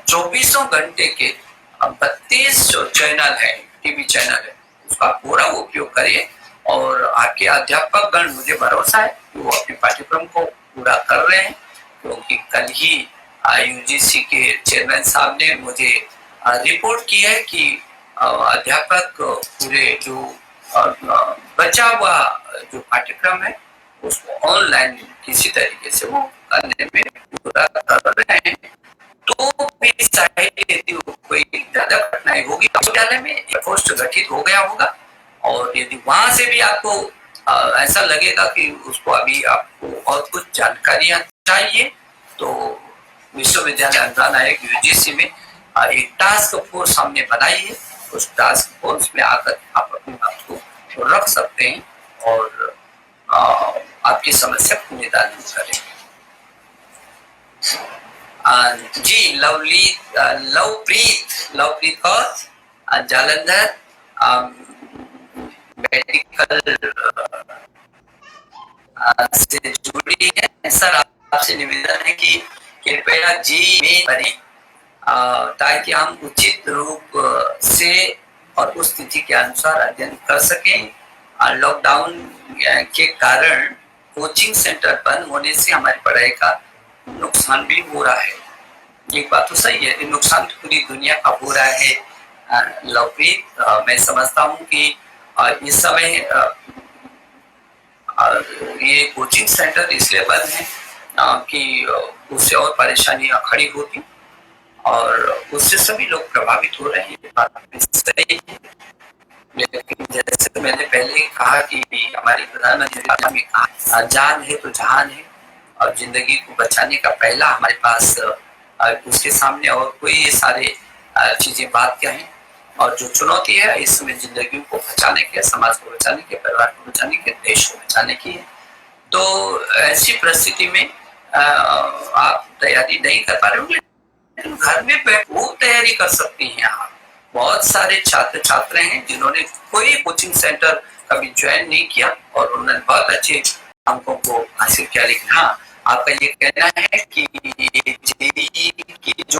24 घंटे के 32 चैनल है, टीवी चैनल है, उसका पूरा उपयोग करिए। और आपके अध्यापक गण, मुझे भरोसा है कि वो अपने पाठ्यक्रम को पूरा कर रहे हैं, क्योंकि कल ही यूजीसी के चेयरमैन साहब ने मुझे रिपोर्ट की है कि अध्यापक पूरे जो बचा हुआ जो पाठ्यक्रम है उसको ऑनलाइन किसी तरीके से वो करने में पूरा कर रहे हैं। तो भी शायद यदि कोई ज्यादा कठिनाई होगी विश्वविद्यालय में यह पोस्ट गठित हो गया होगा, और यदि वहां से भी आपको ऐसा लगेगा कि उसको अभी आपको और कुछ जानकारियां चाहिए, तो विश्वविद्यालय अनुदान आयोग यूजीसी में एक टास्क फोर्स हमने बनाई है। उस टास्क फोर्स में आकर आप अपनी बात को रख सकते हैं और आपकी समस्या को निदान करें। जी लवप्रीत कौर जालंधर मेडिकल से जुड़ी है। सर आपसे निवेदन है कि कृपया जी में करें ताकि हम उचित रूप से और उस तिथि के अनुसार अध्ययन कर सकें। लॉकडाउन के कारण कोचिंग सेंटर बंद होने से हमारी पढ़ाई का नुकसान भी हो रहा है। एक बात तो सही है, नुकसान तो पूरी दुनिया का हो रहा है। लवप्रीत, मैं समझता हूँ कि इस समय ये कोचिंग सेंटर इसलिए बंद है कि उससे और परेशानियां खड़ी होती और उससे सभी लोग प्रभावित हो रहे हैं। ये बात सही है, लेकिन जैसे मैंने पहले कहा कि हमारे प्रधानमंत्री ने कहा जान है तो जहान है, और जिंदगी को बचाने का पहला हमारे पास उसके सामने और कोई सारे चीजें बात क्या है। और जो चुनौती है इस समय जिंदगी को बचाने के, समाज को बचाने के, परिवार को बचाने के, देश को बचाने की है। तो ऐसी परिस्थिति में आप तैयारी नहीं कर पा रहे होंगे, घर में वो तैयारी कर सकती हैं। आप बहुत सारे छात्र छात्र हैं जिन्होंने कोई कोचिंग सेंटर कभी ज्वाइन नहीं किया और उन्होंने बहुत अच्छे अंकों को हासिल किया। लेकिन हाँ, आपका ये कहना है कि जेईई की जो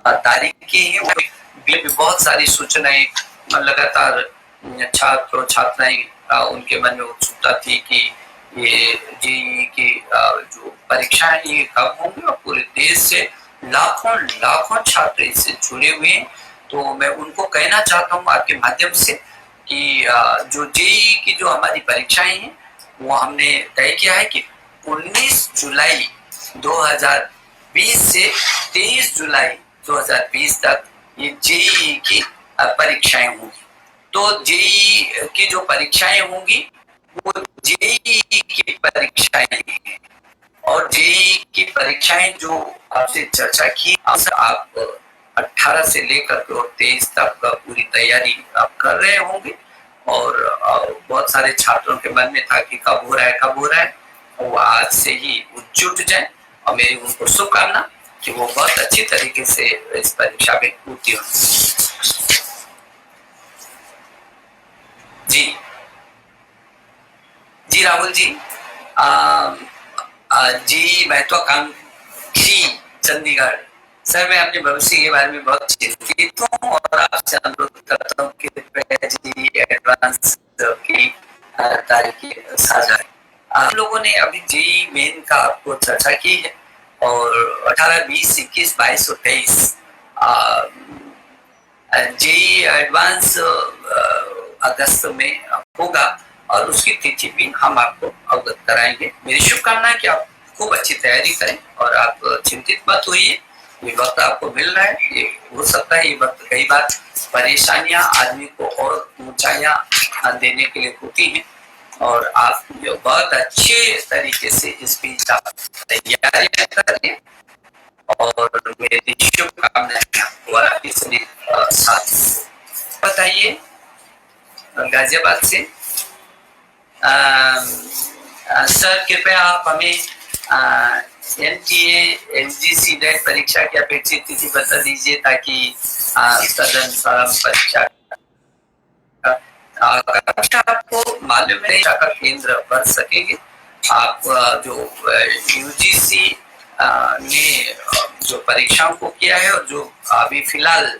तारीखें हैं वो बहुत सारी सूचनाएं लगातार छात्र और छात्राएं उनके मन में उत्सुकता थी कि ये जेईई की जो परीक्षाएं ये कब होंगी, और पूरे देश से लाखों लाखों छात्र इससे जुड़े हुए हैं। तो मैं उनको कहना चाहता हूँ आपके माध्यम से कि जो जेईई की जो हमारी परीक्षाएं हैं वो हमने तय किया है कि 19 जुलाई 2020 से 23 जुलाई 2020 तक ये जेईई की परीक्षाएं होंगी। तो जेईई की जो परीक्षाएं होंगी वो जेईई की परीक्षाएं, और जेईई की परीक्षाएं जो आपसे चर्चा की, आप 18 से लेकर 23 तक पूरी तैयारी आप कर रहे होंगे। और बहुत सारे छात्रों के मन में था कि कब हो रहा है कब हो रहा है, वो आज से ही जुट जाए। और मेरी उनको शुभकामना कि वो बहुत अच्छी तरीके से इस परीक्षा में उत्तीर्ण हो। जी राहुल जी, जी महत्वाकांक्षी चंडीगढ़। सर मैं अपने भविष्य के बारे में बहुत चिंतित हूँ और आपसे अनुरोध करता हूँ कि जी एडवांस की तारीखें साझा। आप लोगों ने अभी जेईई मेन का आपको चर्चा की है और 18, 20, 21, 22 और 23 जेईई एडवांस अगस्त में होगा और उसकी तिथि भी हम आपको अवगत कराएंगे। मेरी शुभकामना है कि आप खूब अच्छी तैयारी करें और आप चिंतित मत होइए। ये वक्त आपको मिल रहा है, ये हो सकता है ये वक्त कई बार परेशानियां आदमी को और ऊंचाइयां देने के लिए होती हैं, और आप जो बहुत अच्छे तरीके से इस बीच आप तैयारियां करें और मेरी शुभकामनाएं आपको आपके सभी साथ। बताइए गाजियाबाद से सर कृपया आप हमें एनटीए एसजीसी नेट परीक्षा की अपेक्षित तिथि बता दीजिए ताकि तदनुसार हम परीक्षा आपको मालूम है का केंद्र बन सकेंगे। आप जो यूजीसी ने जो परीक्षाओं को किया है और जो अभी फिलहाल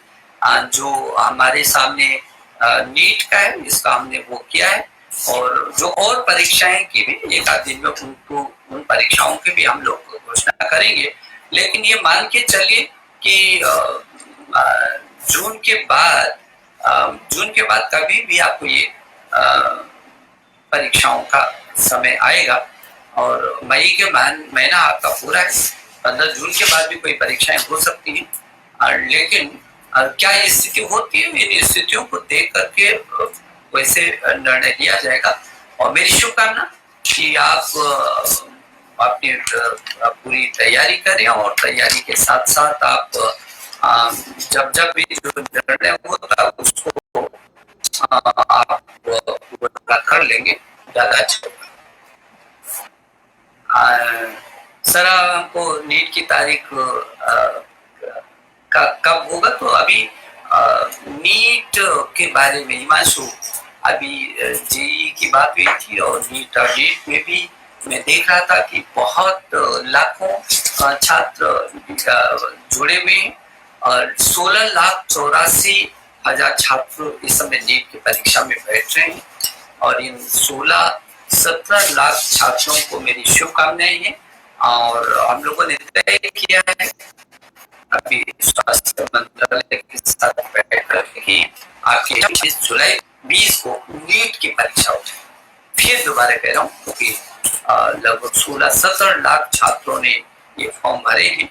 जो हमारे सामने नीट का है जिसका हमने वो किया है, और जो और परीक्षाएं की भी एक आध दिन में उनको उन परीक्षाओं की भी हम लोग घोषणा करेंगे। लेकिन ये मान के चलिए कि जून के बाद कभी भी आपको ये परीक्षाओं का समय आएगा, और मई के महीना आपका पूरा है, 15 जून के बाद भी कोई परीक्षाएं हो सकती हैं, लेकिन क्या ये स्थिति होती है, इन स्थितियों को देख करके वैसे निर्णय लिया जाएगा। और मेरी शुभकामना कि आप अपनी पूरी तैयारी करें और तैयारी के साथ साथ आप जब जब भी जो निर्णय होता है उसको आप पूरा कर लेंगे, ज्यादा अच्छा होगा। सर हमको नीट की तारीख कब होगा? तो अभी नीट के बारे में हिमांशु, अभी जेई की बात हुई थी और नीट में भी मैं देख रहा था कि बहुत लाखों छात्र जुड़े हुए हैं और 16,84,000 छात्र इस समय नीट की परीक्षा में बैठ रहे हैं और इन 17 लाख छात्रों को मेरी शुभकामनाएं हैं। और हम लोगों ने तय किया है अभी स्वास्थ्य मंत्रालय के साथ बैठकर कि आपके 26 जुलाई 20 को नीट की परीक्षा हो जाए। फिर दोबारा कह रहा हूँ क्योंकि लगभग 16-17 लाख छात्रों ने ये फॉर्म भरे हैं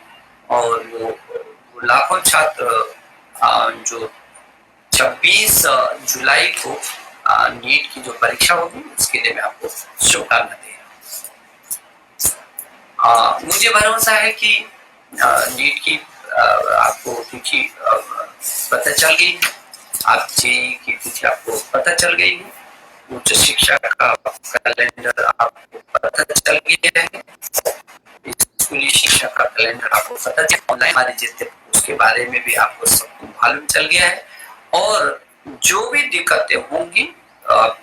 और वो लाखों छात्र जो 26 जुलाई को नीट की जो परीक्षा होगी उसके लिए मैं आपको शुभकामना दे रहा हूँ। मुझे भरोसा है कि नीट की आपको तिथि पता चल गई, आप जेईई की तिथि आपको पता चल गई है, उच्च शिक्षा का कैलेंडर आपको पता चल गया है, स्कूली शिक्षा का कैलेंडर आपको पता चल, ऑनलाइन हमारे जितने उसके बारे में भी आपको सब मालूम चल गया है। और जो भी दिक्कतें होंगी आप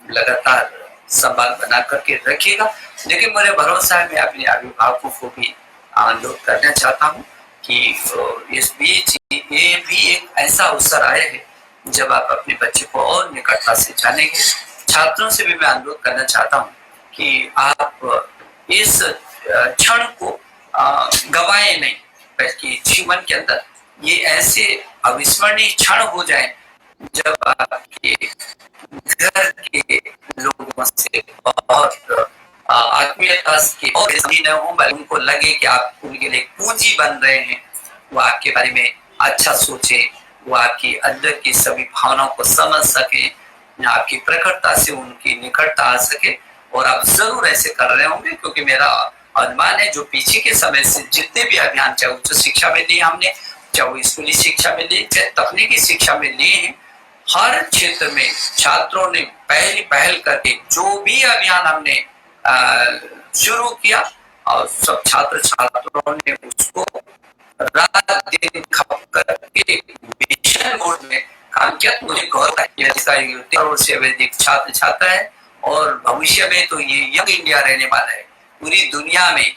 लगातार संवाद बना करके रखिएगा। लेकिन मुझे भरोसा है, मैं अपने अभिभावकों को भी अनुरोध करना चाहता हूँ कि इस बीच ये भी एक ऐसा अवसर आया है जब आप अपने बच्चे को और निकटता से जानेंगे। छात्रों से भी मैं अनुरोध करना चाहता हूँ कि आप इस क्षण को गवाएं नहीं, बल्कि जीवन के अंदर ये ऐसे अविस्मरणीय क्षण हो जाए जब आपके घर के लोगों से बहुत आत्मीयता की और न हो, बल्कि उनको लगे कि आप उनके लिए पूंजी बन रहे हैं, वो आपके बारे में अच्छा सोचे, वो आपकी अंदर की सभी भावनाओं को समझ सके, आपकी प्रखरता से उनकी निकटता आ सके। और आप जरूर ऐसे कर रहे होंगे क्योंकि मेरा अनुमान है जो पीछे के समय से जितने भी अभियान, चाहे उच्च शिक्षा में लिए हमने, चाहे स्कूली शिक्षा में लिए, चाहे तकनीकी शिक्षा में लिए हैं, हर क्षेत्र में छात्रों ने पहल करके जो भी अभियान हमने शुरू किया और सब छात्र छात्राओं ने उसको रात दिन खप करके मिशन मोड में काम किया। मुझे गौर है से अधिक छात्र छात्रा है और भविष्य में तो ये यंग इंडिया रहने वाला है पूरी दुनिया में।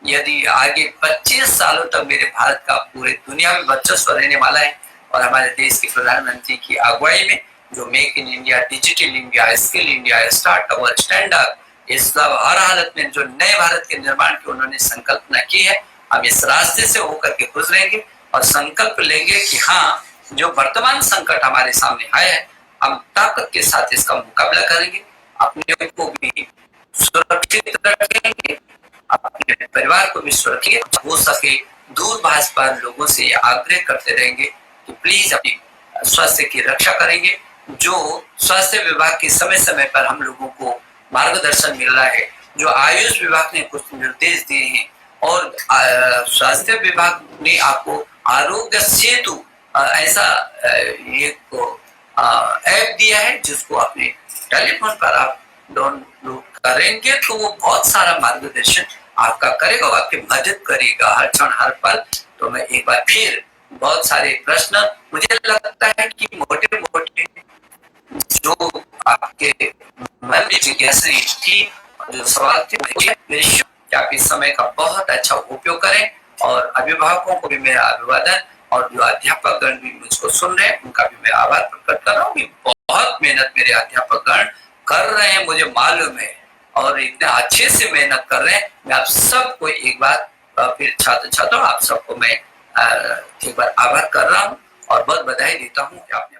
यदि आगे 25 सालों तक मेरे भारत का पूरे दुनिया में वर्चस्व रहने वाला है और हमारे देश के प्रधानमंत्री की अगुवाई में जो make in India, digital India, skill India, startup और स्टैंड अप, इस हर हालत में जो नए भारत के निर्माण की उन्होंने संकल्पना की है, हम इस रास्ते से होकर के गुजरेंगे और संकल्प लेंगे कि हाँ, जो वर्तमान संकट हमारे सामने आया है हम ताकत के साथ इसका मुकाबला करेंगे, अपने को भी सुरक्षित रखेंगे, अपने परिवार को भी सुरक्षित हो सके। दूरभाष पर लोगों से आग्रह करते रहेंगे कि प्लीज अपनी स्वास्थ्य की रक्षा करेंगे। जो स्वास्थ्य विभाग के समय समय पर हम लोगों को मार्गदर्शन मिल रहा है, जो आयुष विभाग ने कुछ निर्देश दिए हैं और स्वास्थ्य विभाग ने आपको आरोग्य सेतु ऐसा एक ऐप दिया है जिसको अपने टेलीफोन पर आप डाउनलोड करेंगे तो वो बहुत सारा मार्गदर्शन आपका करेगा और आपकी मदद करेगा हर क्षण हर पल। तो मैं एक बार फिर बहुत सारे प्रश्न, मुझे लगता है कि मोटे मोटे जो आपके मन में जिज्ञासा थी, जो सवाल थे, आप इस समय का बहुत अच्छा उपयोग करें। और अभिभावकों को भी मेरा अभिवादन और जो अध्यापक गण भी मुझको सुन रहे हैं उनका भी मैं आभार प्रकट कर रहा हूँ। बहुत मेहनत मेरे अध्यापक गण कर रहे हैं, मुझे मालूम है, और इतने अच्छे से मेहनत कर रहे हैं। मैं आप सबको एक बार फिर छात्र छात्रों आप सबको मैं एक बार आभार कर रहा हूँ और बहुत बधाई देता हूँ कि आपने